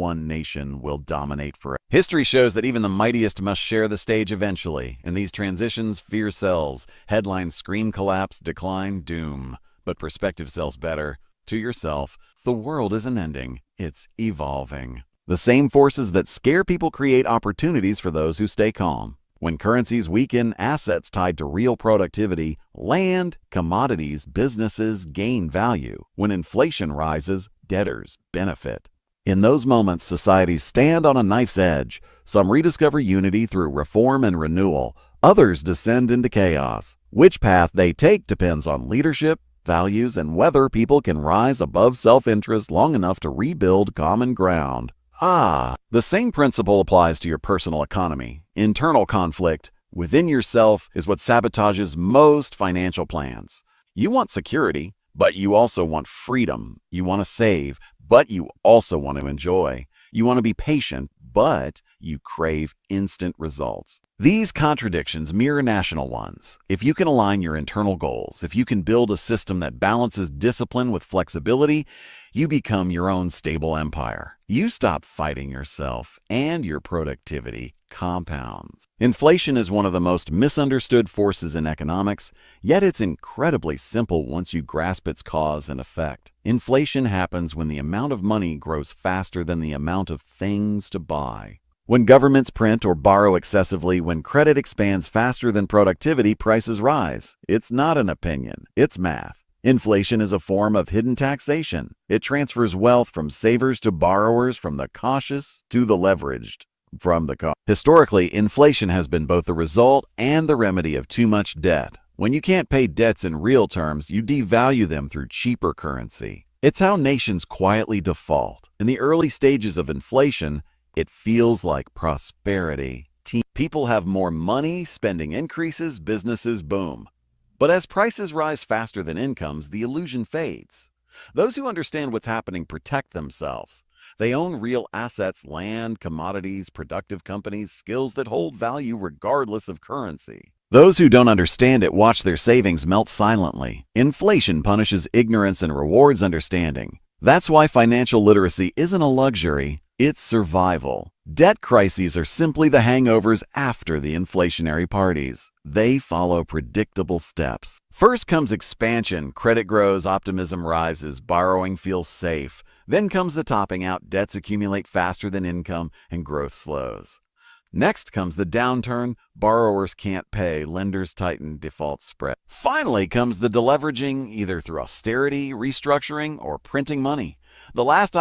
one nation will dominate forever. History shows that even the mightiest must share the stage eventually. In these transitions, fear sells. Headlines scream collapse, decline, doom. But perspective sells better. To yourself, the world isn't ending, it's evolving. The same forces that scare people create opportunities for those who stay calm. When currencies weaken, assets tied to real productivity, land, commodities, businesses gain value. When inflation rises, debtors benefit. In those moments, societies stand on a knife's edge. Some rediscover unity through reform and renewal. Others descend into chaos. Which path they take depends on leadership, values, and whether people can rise above self-interest long enough to rebuild common ground. The same principle applies to your personal economy. Internal conflict within yourself is what sabotages most financial plans. You want security, but you also want freedom. You want to save, but you also want to enjoy. You want to be patient, but you crave instant results. These contradictions mirror national ones. If you can align your internal goals, if you can build a system that balances discipline with flexibility, you become your own stable empire. You stop fighting yourself, and your productivity compounds. Inflation is one of the most misunderstood forces in economics, yet it's incredibly simple once you grasp its cause and effect. Inflation happens when the amount of money grows faster than the amount of things to buy. When governments print or borrow excessively, when credit expands faster than productivity, prices rise. It's not an opinion, it's math. Inflation is a form of hidden taxation. It transfers wealth from savers to borrowers, from the cautious to the leveraged. Historically, inflation has been both the result and the remedy of too much debt. When you can't pay debts in real terms, you devalue them through cheaper currency. It's how nations quietly default. In the early stages of inflation, it feels like prosperity. People have more money, spending increases, businesses boom. But as prices rise faster than incomes, the illusion fades. Those who understand what's happening protect themselves. They own real assets, land, commodities, productive companies, skills that hold value regardless of currency. Those who don't understand it watch their savings melt silently. Inflation punishes ignorance and rewards understanding. That's why financial literacy isn't a luxury, it's survival. Debt crises are simply the hangovers after the inflationary parties. They follow predictable steps. First comes expansion. Credit grows, optimism rises, borrowing feels safe. Then comes the topping out. Debts accumulate faster than income, and growth slows. Next comes the downturn. Borrowers can't pay, lenders tighten, default spread. Finally comes the deleveraging, either through austerity, restructuring, or printing money. The last